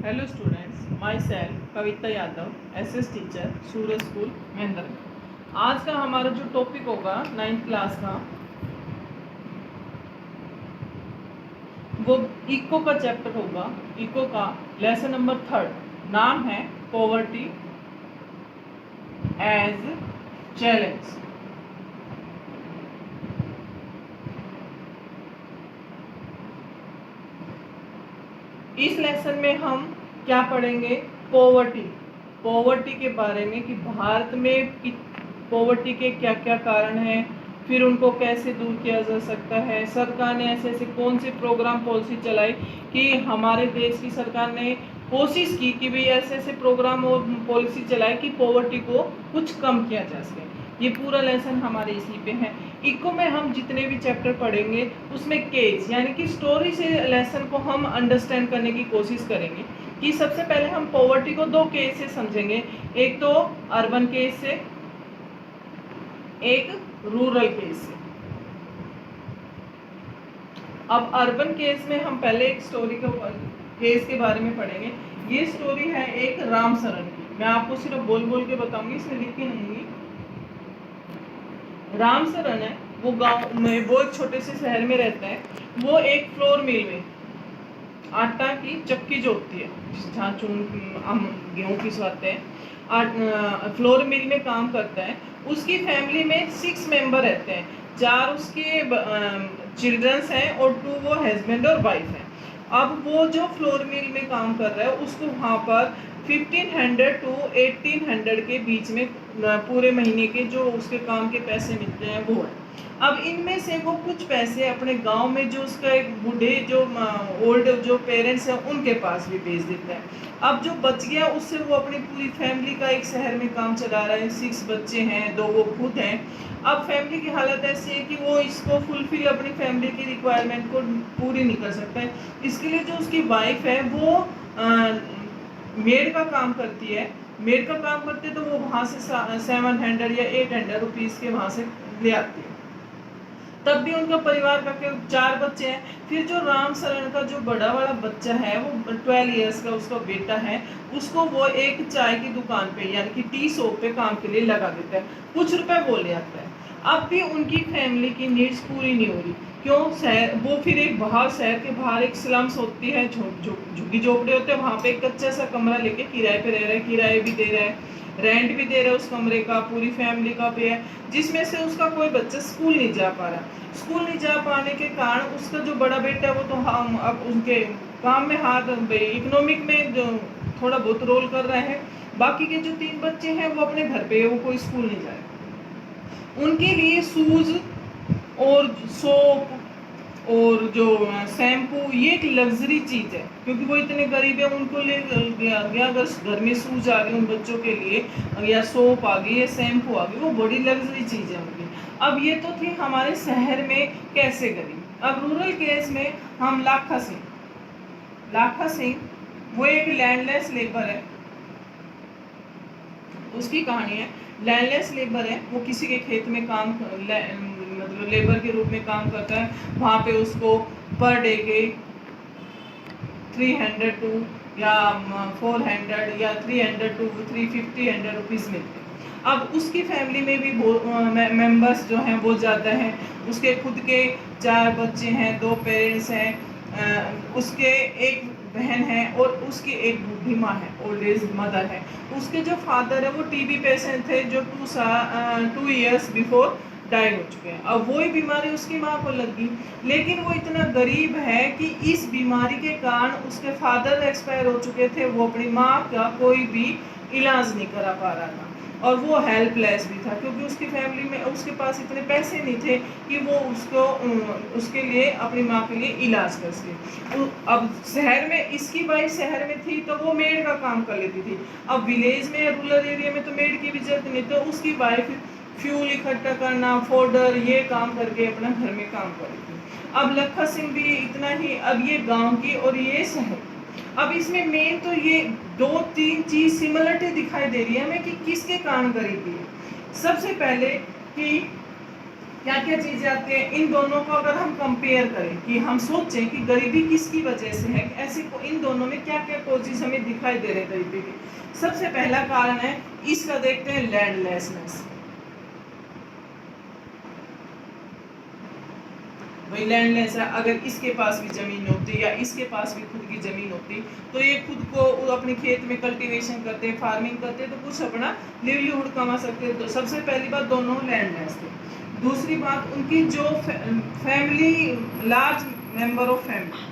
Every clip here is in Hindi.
Hello students, my self Kavita Yadav, SS teacher, Suraj school Mahendra. आज का हमारा जो टॉपिक होगा 9th क्लास का, वो इको का चैप्टर होगा। इको का लेसन नंबर 3, नाम है पॉवर्टी एज चैलेंज। इस लेसन में हम क्या पढ़ेंगे? पॉवर्टी के बारे में कि भारत में पॉवर्टी के क्या क्या कारण हैं, फिर उनको कैसे दूर किया जा सकता है। सरकार ने ऐसे ऐसे कौन से प्रोग्राम पॉलिसी चलाई कि हमारे देश की सरकार ने कोशिश की कि भाई ऐसे ऐसे प्रोग्राम और पॉलिसी चलाए कि पॉवर्टी को कुछ कम किया जा सके। ये पूरा लेसन हमारे इसी पे है। इको में हम जितने भी चैप्टर पढ़ेंगे उसमें केस यानी कि स्टोरी से लेसन को हम अंडरस्टैंड करने की कोशिश करेंगे। कि सबसे पहले हम पॉवर्टी को दो केस से समझेंगे, एक तो अर्बन केस से, एक रूरल केस से। अब अर्बन केस में हम पहले एक स्टोरी के केस के बारे में पढ़ेंगे। ये स्टोरी है एक राम सरन की। मैं आपको सिर्फ बोल बोल के बताऊंगी, इसमें लिख के नहीं। राम सरन है, वो गांव में, वो एक छोटे से शहर में रहता है। वो एक फ्लोर मिल में आटा की चक्की जोतती है, जहाँ हम गेहूँ पिसवाते हैं। फ्लोर मिल में काम करता है। उसकी फैमिली में 6 मेंबर रहते हैं। 4 उसके चिल्ड्रंस हैं और 2 वो हस्बैंड और वाइफ हैं। अब वो जो फ्लोर मिल में काम कर रहा है उसको वहाँ पर 1500 to 1800 के बीच में पूरे महीने के जो उसके काम के पैसे मिलते हैं वो है। अब इनमें से वो कुछ पैसे अपने गांव में जो उसका एक बूढ़े जो ओल्ड जो पेरेंट्स हैं उनके पास भी भेज देता है। अब जो बच गया उससे वो अपनी पूरी फैमिली का एक शहर में काम चला रहा है। 6 बच्चे हैं, 2 वो खुद हैं। अब फैमिली की हालत ऐसी है कि वो इसको फुलफिल अपनी फैमिली की रिक्वायरमेंट को पूरी नहीं कर सकता है। इसके लिए जो उसकी वाइफ है वो मेड का काम करती है। मेड का काम करते तो वो वहाँ से 700 या 800 रुपीज़ के वहाँ से ले आती है। तब भी उनका परिवार का केवल 4 बच्चे हैं। फिर जो राम शरण का जो बड़ा वाला बच्चा है वो 12 इयर्स का उसका बेटा है, उसको वो एक चाय की दुकान पे यानी कि टी शॉप पे काम के लिए लगा देता है। कुछ रुपए वो ले आता है। अब भी उनकी फैमिली की नीड्स पूरी नहीं हो रही। क्यों? शहर वो फिर एक बाहर, शहर के बाहर एक स्लम्स होती है, झुग्गी झोपड़े होते हैं, वहाँ पे एक कच्चा सा कमरा लेके किराए पे रह रहा है। किराए भी दे रहा है, रेंट भी दे रहा है उस कमरे का, पूरी फैमिली का पे है। जिसमें से उसका कोई बच्चा स्कूल नहीं जा पा रहा। स्कूल नहीं जा पाने के कारण उसका जो बड़ा बेटा है वो तो हम अब उनके काम में हाथ, इकोनॉमिक में जो थोड़ा बहुत रोल कर रहा है। बाकी के जो 3 बच्चे हैं वो अपने घर पे है, वो कोई स्कूल नहीं जाए। उनके लिए शूज और सोप और जो शैम्पू ये एक लग्जरी चीज़ है, क्योंकि वो इतने गरीब है। उनको ले गया अगर घर में शूज आ गए उन बच्चों के लिए, या सोप आ गई या शैम्पू आ गई, वो बड़ी लग्जरी चीज़ है उनकी। अब ये तो थी हमारे शहर में कैसे गरीब। अब रूरल केस में हम लाखा सिंह वो एक लैंडलेस लेबर है। उसकी कहानी है, लैंडलेस लेबर है। वो किसी के खेत में काम मतलब लेबर के रूप में काम करता है। वहाँ पे उसको पर डे के 300 टू या 400 या 300 टू 350 रुपीज़ मिलते हैं। अब उसकी फैमिली में भी मेंबर्स जो हैं वो ज़्यादा हैं। उसके खुद के 4 बच्चे हैं, 2 पेरेंट्स हैं, उसके एक बहन है और उसकी एक बूढ़ी माँ है, ओल्ड एज मदर है। उसके जो फादर है वो टीबी पेशेंट थे जो 2 इयर्स बिफोर डाई हो चुके हैं। अब वही बीमारी उसकी माँ को लगी, लेकिन वो इतना गरीब है कि इस बीमारी के कारण उसके फादर एक्सपायर हो चुके थे। वो अपनी माँ का कोई भी इलाज नहीं करा पा रहा था और वो हेल्पलेस भी था, क्योंकि उसकी फैमिली में उसके पास इतने पैसे नहीं थे कि वो उसके लिए अपनी माँ के लिए इलाज कर सके। अब शहर में इसकी वाइफ शहर में थी तो वो मेड का काम कर लेती थी। अब विलेज में, रूरल एरिया में तो मेड की भी जरूरत नहीं, तो उसकी वाइफ फ्यूल इकट्ठा करना, फोल्डर, ये काम करके अपना घर में काम कर रही थी। अब लखा सिंह भी इतना ही। अब ये गांव की और ये शहर। अब इसमें मेन तो ये 2-3 चीज सिमिलरिटी दिखाई दे रही है हमें कि किसके कारण गरीबी है। सबसे पहले कि क्या क्या चीजें आती हैं, इन दोनों को अगर हम कंपेयर करें कि हम सोचें कि गरीबी किसकी वजह से है, ऐसे इन दोनों में क्या क्या कोजेस हमें दिखाई दे रहे हैं गरीबी के। सबसे पहला कारण है इसका, देखते हैं लैंडलेसनेस। वही लैंडलेस है, अगर इसके पास भी जमीन होती या इसके पास भी खुद की जमीन होती तो ये खुद को अपने खेत में कल्टीवेशन करते, फार्मिंग करते तो कुछ अपना लिवलीहुड कमा सकते। तो सबसे पहली बात दोनों लैंडलेस थे। दूसरी बात उनकी जो family, large member of family,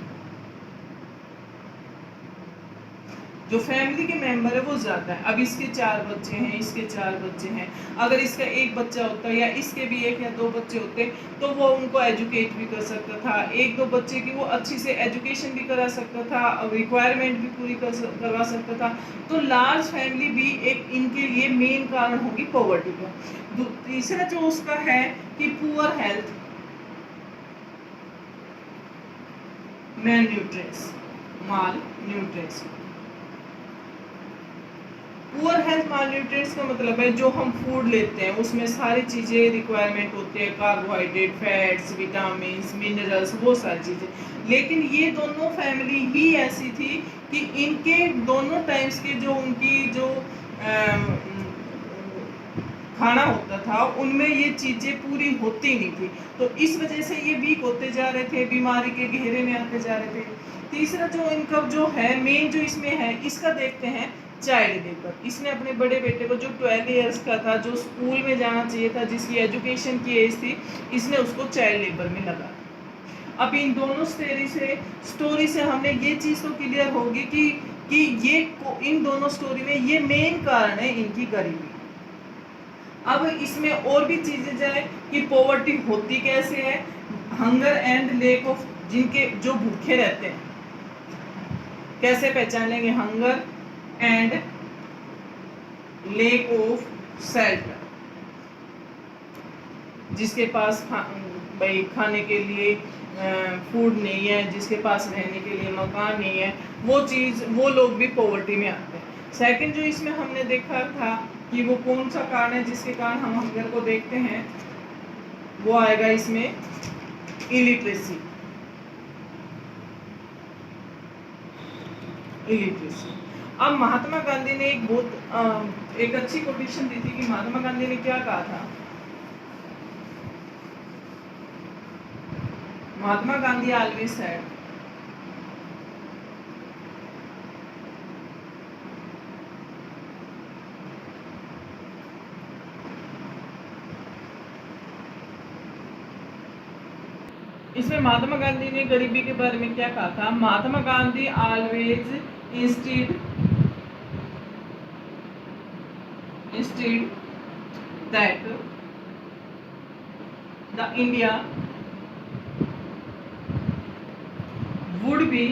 जो फैमिली के मेंबर है वो ज़्यादा है। अब इसके 4 बच्चे हैं, इसके 4 बच्चे हैं, अगर इसका एक बच्चा होता या इसके भी 1 या 2 बच्चे होते तो वो उनको एजुकेट भी कर सकता था, 1-2 बच्चे की वो अच्छी से एजुकेशन भी करा सकता था, रिक्वायरमेंट भी पूरी करवा सकता था। तो लार्ज फैमिली भी एक इनके लिए मेन कारण होगी पॉवर्टी का। तीसरा जो उसका है कि पुअर हेल्थ, माल न्यूट्रेंस। पुअर हेल्थ माल न्यूट्रिएंट्स का मतलब है जो हम फूड लेते हैं उसमें सारी चीज़ें रिक्वायरमेंट होती है, कार्बोहाइड्रेट, फैट्स, विटामिन्स, मिनरल्स, वो सारी चीज़ें। लेकिन ये दोनों फैमिली ही ऐसी थी कि इनके दोनों टाइम्स के जो उनकी जो खाना होता था उनमें ये चीज़ें पूरी होती नहीं थी, तो इस वजह से ये वीक होते जा रहे थे, बीमारी के घेरे में आते जा रहे थे। तीसरा जो इनका जो है मेन जो इसमें है, इसका देखते हैं चाइल्ड लेबर। इसने अपने बड़े बेटे को जो 12 इयर्स का था, जो स्कूल में जाना चाहिए था, जिसकी एजुकेशन की एज थी, इसने उसको चाइल्ड लेबर में लगा। अब इन दोनों स्टोरी से हमने ये चीज़ तो क्लियर होगी कि ये इन दोनों स्टोरी में ये मेन कारण है इनकी गरीबी। अब इसमें और भी चीजें जाए कि पॉवर्टी होती कैसे है, हंगर एंड लेक ऑफ, जिनके जो भूखे रहते हैं कैसे पहचानेंगे, hunger and lake of shelter, जिसके पास भाई खाने के लिए फूड नहीं है, जिसके पास रहने के लिए मकान नहीं है, वो लोग भी पॉवर्टी में आते हैं। सेकंड जो इसमें हमने देखा था कि वो कौन सा कारण है जिसके कारण हम हंगर को देखते हैं, वो आएगा इसमें इलिटरेसी। अब महात्मा गांधी ने एक अच्छी कोटेशन दी थी कि महात्मा गांधी ने क्या कहा था। महात्मा गांधी ऑलवेज सेड, इसमें महात्मा गांधी ने गरीबी के बारे में क्या कहा था। Mahatma Gandhi always insisted that the India would be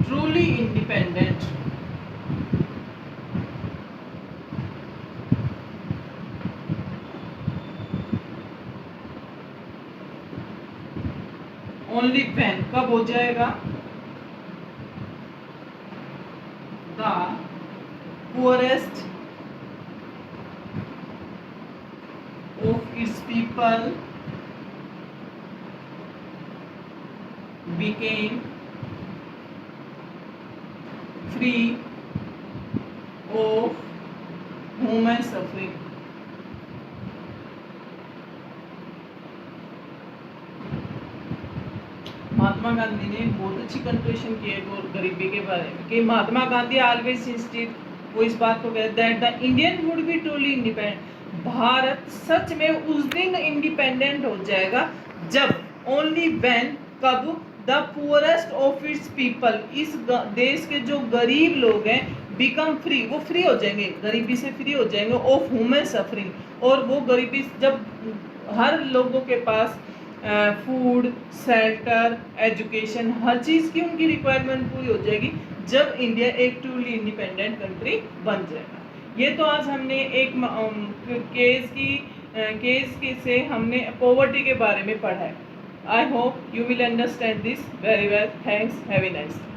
truly independent only when, कब हो जाएगा, the poorest of its people became free of human suffering। Mahatma Gandhi ने बहुत अच्छी कंक्लूजन की है गरीबी के बारे में कि महात्मा गांधी ऑलवेज इंस्टीड, वो इस बात को कहते हैं that the Indian would be truly independent, Bharat सच में उस दिन इंडिपेंडेंट हो जाएगा जब, ओनली व्हेन, कब, the poorest of its people, इस देश के जो गरीब लोग हैं, बिकम फ्री, वो फ्री हो जाएंगे, गरीबी से फ्री हो जाएंगे, ऑफ ह्यूमन सफरिंग, और वो गरीबी जब हर लोगों के पास फूड, शेल्टर, एजुकेशन, हर चीज़ की उनकी रिक्वायरमेंट पूरी हो जाएगी, जब इंडिया एक ट्रूली इंडिपेंडेंट कंट्री बन जाएगा। ये तो आज हमने एक केस से हमने पॉवर्टी के बारे में पढ़ा है। I hope you will understand this very well. Thanks, have a nice day.